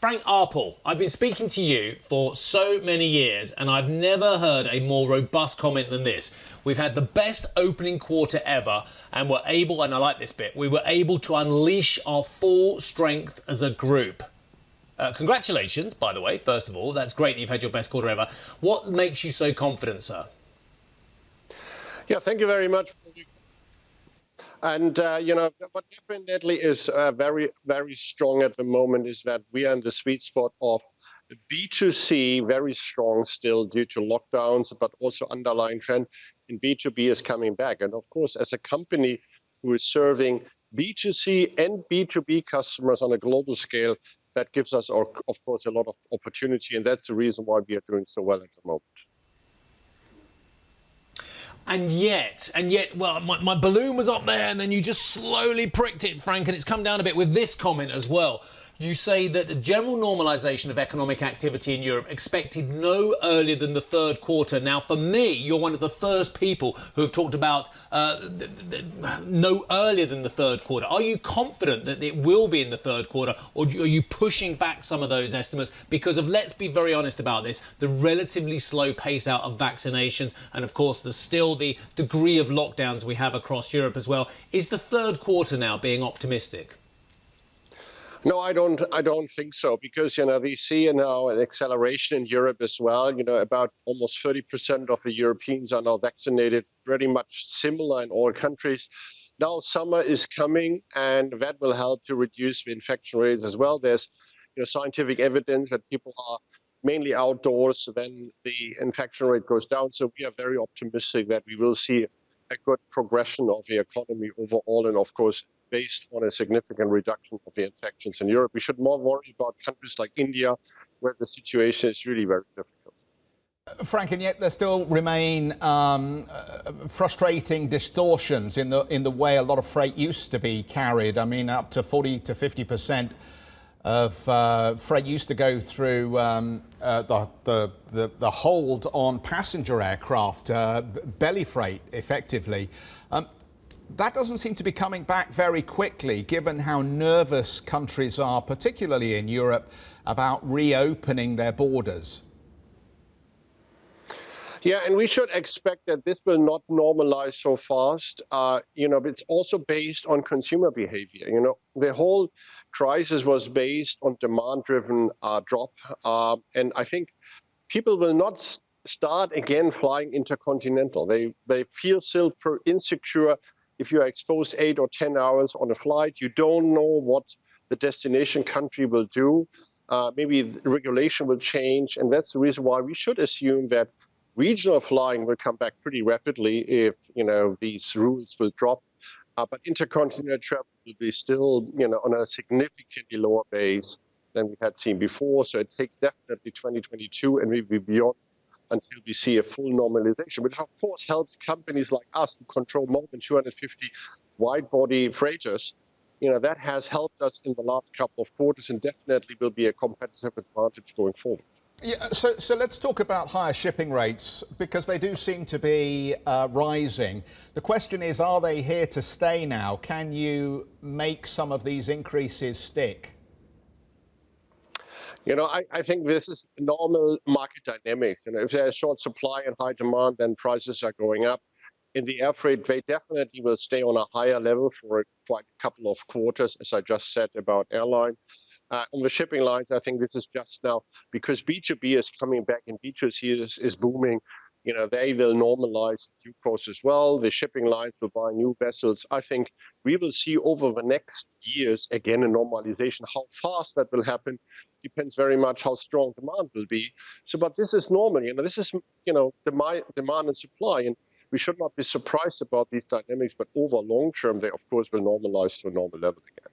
Frank Arpel, I've been speaking to you for so many years and I've never heard a more robust comment than this. We've had the best opening quarter ever and we're able, and I like this bit, we were able to unleash our full strength as a group. Congratulations, by the way, first of all. That's great that you've had your best quarter ever. What makes you so confident, sir? Yeah, thank you very much. And, what definitely is very, very strong at the moment is that we are in the sweet spot of B2C, very strong still due to lockdowns, but also underlying trend in B2B is coming back. And of course, as a company who is serving B2C and B2B customers on a global scale, that gives us, of course, a lot of opportunity. And that's the reason why we are doing so well at the moment. And yet, well, my balloon was up there and then you just slowly pricked it, Frank, and it's come down a bit with this comment as well. You say that the general normalisation of economic activity in Europe expected no earlier than the third quarter. Now, for me, you're one of the first people who have talked about no earlier than the third quarter. Are you confident that it will be in the third quarter, or are you pushing back some of those estimates because of, let's be very honest about this, the relatively slow pace out of vaccinations and, of course, there's still the degree of lockdowns we have across Europe as well? Is the third quarter now being optimistic? No, I don't think so, because we see now an acceleration in Europe as well. About almost 30% of the Europeans are now vaccinated, pretty much similar in all countries. Now summer is coming, and that will help to reduce the infection rates as well. There's scientific evidence that people are mainly outdoors, so then the infection rate goes down. So we are very optimistic that we will see a good progression of the economy overall, and of course, based on a significant reduction of the infections in Europe. We should more worry about countries like India, where the situation is really very difficult. Frank, and yet there still remain frustrating distortions in the way a lot of freight used to be carried. I mean, up to 40 to 50% of freight used to go through the hold on passenger aircraft, belly freight, effectively. That doesn't seem to be coming back very quickly, given how nervous countries are, particularly in Europe, about reopening their borders. Yeah, and we should expect that this will not normalize so fast. It's also based on consumer behavior. The whole crisis was based on demand-driven drop. And I think people will not start again flying intercontinental. They feel still insecure. If you are exposed 8 or 10 hours on a flight, you don't know what the destination country will do. Maybe the regulation will change. And that's the reason why we should assume that regional flying will come back pretty rapidly if, these rules will drop. But intercontinental travel will be still, on a significantly lower base than we had seen before. So it takes definitely 2022 and maybe beyond until we see a full normalization, which of course helps companies like us who control more than 250 wide-body freighters. That has helped us in the last couple of quarters and definitely will be a competitive advantage going forward. Yeah, so let's talk about higher shipping rates, because they do seem to be rising. The question is, are they here to stay now? Can you make some of these increases stick? I think this is normal market dynamics. If there's short supply and high demand, then prices are going up. In the air freight, they definitely will stay on a higher level for quite a couple of quarters, as I just said about airline. On the shipping lines, I think this is just now because B2B is coming back and B2C is booming. They will normalize due course as well. The shipping lines will buy new vessels. I think we will see over the next years, again, a normalization. How fast that will happen depends very much how strong demand will be. But this is normal. This is, demand and supply. And we should not be surprised about these dynamics. But over long term, they, of course, will normalize to a normal level again.